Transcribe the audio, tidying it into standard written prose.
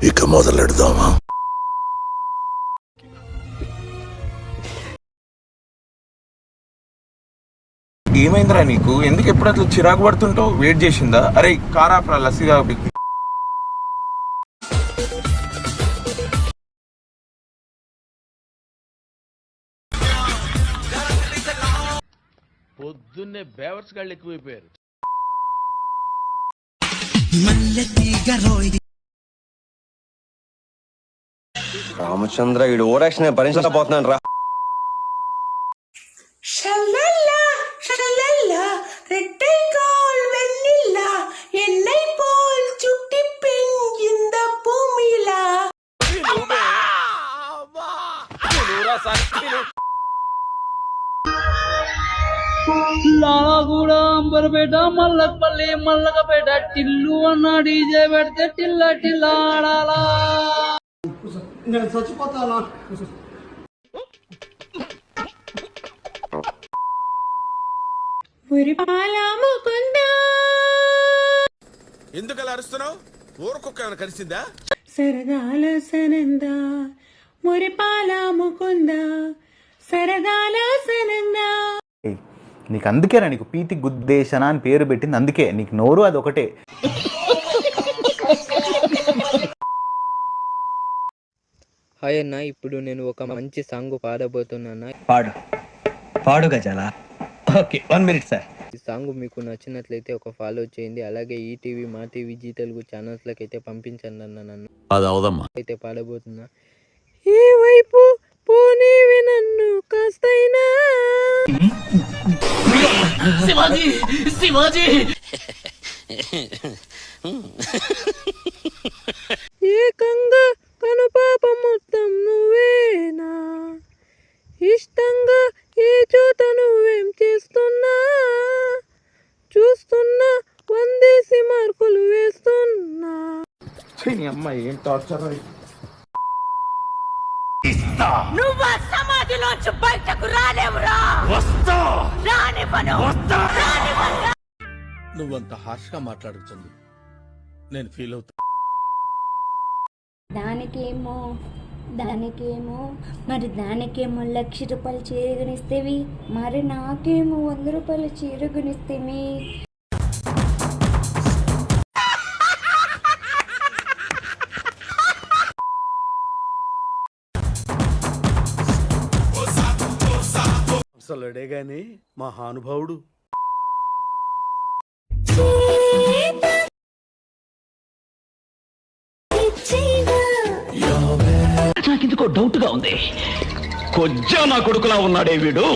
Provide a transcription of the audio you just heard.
ఇక మొదలెడదామా? ఏమైందిరా నీకు? ఎందుకు ఎప్పుడు అట్లా చిరాకు పడుతుంటావు? వెయిట్ చేసిందా? అరే కారాప్రా లస్సీగా. పొద్దున్నే బేవర్స్ గాళ్ళు ఎక్కువైపోయారు. రామచంద్ర ఈడు ఓరాక్షన్ భరించలేకపోతున్నాను రా. లాగూడ అంబర్పేట మల్లపల్లి మల్లకపేట టిల్లు అన్న డీజే పెడితే టిల్ల టిల్ల ఆడాలా. నేను చచ్చిపోతానా? ఎందుకు అలా అరుస్తున్నావు? ఊరకొక్క ఏమైనా కలిసిందా? సరదాల సనంద మురిపాల ముకుంద సరదాల సనంద. నీకు అందుకేనా నీకు పీతి గుద్దేశన అని పేరు పెట్టింది, అందుకే నీకు నోరు అది ఒకటే. హాయ్ అన్న, ఇప్పుడు నేను ఒక మంచి సాంగ్ పాడబోతున్నాను. పాడు గజాల. Okay, 1 minute sir. ఈ సాంగ్ మీకు నచ్చినట్లయితే ఒక ఫాలో చేయండి. అలాగే ఈటీవీ మా టీవీ జీ తెలుగు ఛానల్స్లోకి అయితే పంపించండి అన్న. నన్ను అది అవదమ్మా. అయితే పాడబోతున్నా. ఏ వైపు పోనేవి నన్ను కాస్తైనా ఏకంగా కనుపాప మొత్తం నువ్వేనా, ఇష్టంగా ఏ చోట నువ్వేం చేస్తున్నా, చూస్తున్నా వందేసి మార్కులు వేస్తున్నా. అమ్మాయి ఏం టార్చర్. నువ్వు సమాధిలోంచి బయటకు రాలేవురా. నువ్వంత హార్ష్ గా మాట్లాడుతుంది నేను ఫీల్ అవుతా. దానికేమో మరి దానికేమో 1,00,000 రూపాయలు చీరగనిస్తేవి, మరి నాకేమో 100 రూపాయలు చీరగనిస్తేవి. అసలుడే గాని మహానుభావుడు. నాకెందుకో డౌట్ గా ఉంది. కొజ్జా నా కొడుకులా ఉన్నాడే వీడు.